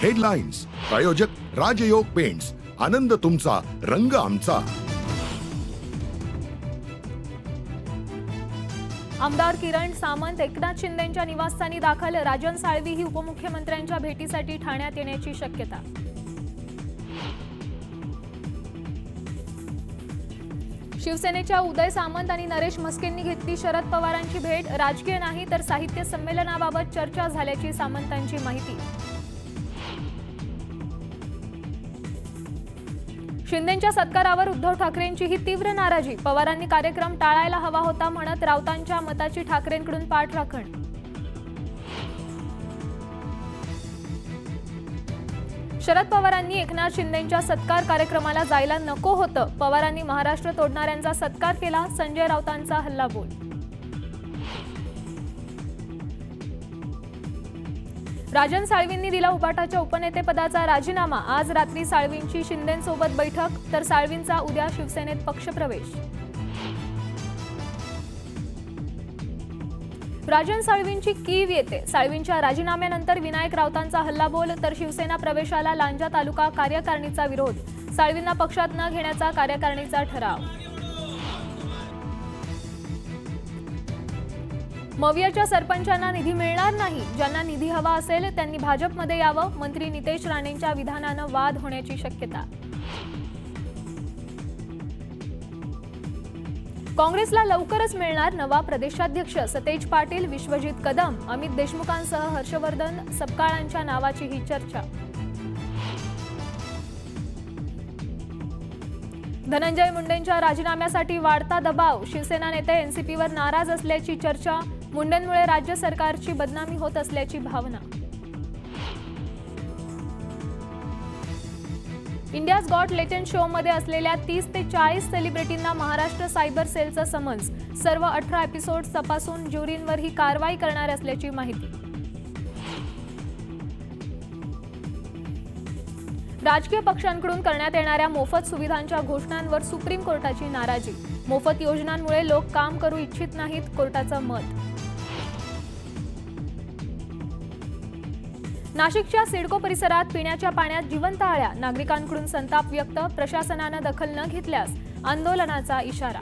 Headlines प्रायोजक राजयोग paints, आनंद तुमचा, रंग आमचा. आमदार किरण सामंत एकनाथ शिंदेंच्या निवासस्थानी दाखल. राजन साळवी ही उपमुख्यमंत्र्यांच्या भेटीसाठी ठाण्यात येण्याची शक्यता. शिवसेनेच्या उदय सामंत आणि नरेश म्हस्केंनी घेतली शरद पवारांची भेट. राजकीय नाही तर साहित्य संमेलनाबाबत चर्चा झाल्याची सामंतांची माहिती. शिंदेंच्या सत्कारावर उद्धव ठाकरेंची ही तीव्र नाराजी. पवारांनी कार्यक्रम टाळायला हवा होता म्हणत राऊतांच्या मताची ठाकरेंकडून पाठराखण. शरद पवारांनी एकनाथ शिंदेंच्या सत्कार कार्यक्रमाला जायला नको होतं. पवारांनी महाराष्ट्र तोडणाऱ्यांचा सत्कार केला. संजय राऊतांचा हल्लाबोल. राजन साळवींनी दिला उबाटाच्या उपनेतेपदाचा राजीनामा. आज रात्री साळवींची शिंदेंसोबत बैठक, तर साळवींचा उद्या शिवसेनेत पक्षप्रवेश. राजन साळवींची कीव येते. साळवींच्या राजीनाम्यानंतर विनायक राऊतांचा हल्लाबोल, तर शिवसेना प्रवेशाला लांजा तालुका कार्यकारिणीचा विरोध. साळवींना पक्षात न घेण्याचा कार्यकारिणीचा ठराव. मवियाच्या सरपंचांना निधी मिळणार नाही. ज्यांना निधी हवा असेल त्यांनी भाजपमध्ये यावं. मंत्री नितेश राणेंच्या विधानानं वाद होण्याची शक्यता. काँग्रेसला लवकरच मिळणार नवा प्रदेशाध्यक्ष. सतेज पाटील, विश्वजित कदम, अमित देशमुखांसह हर्षवर्धन सपकाळांच्या नावाची ही चर्चा. धनंजय मुंडेंच्या राजीनाम्यासाठी वाढता दबाव. शिवसेना नेते एनसीपीवर नाराज असल्याची चर्चा. मुंडेंमुळे राज्य सरकारची बदनामी होत असल्याची भावना. इंडियाज गॉट लेटेंट शो मध्ये असलेल्या 30 ते 40 सेलिब्रिटींना महाराष्ट्र सायबर सेलचं समन्स. सर्व 18 एपिसोड तपासून ज्युरींवर ही कारवाई करणार असल्याची माहिती. राजकीय पक्षांकडून करण्यात येणाऱ्या मोफत सुविधांच्या घोषणांवर सुप्रीम कोर्टाची नाराजी. मोफत योजनांमुळे लोक काम करू इच्छित नाहीत, कोर्टाचं मत. नाशिकच्या सिडको परिसरात पिण्याच्या पाण्यात जिवंत अळ्या. नागरिकांकडून संताप व्यक्त. प्रशासनानं दखल न घेतल्यास आंदोलनाचा इशारा.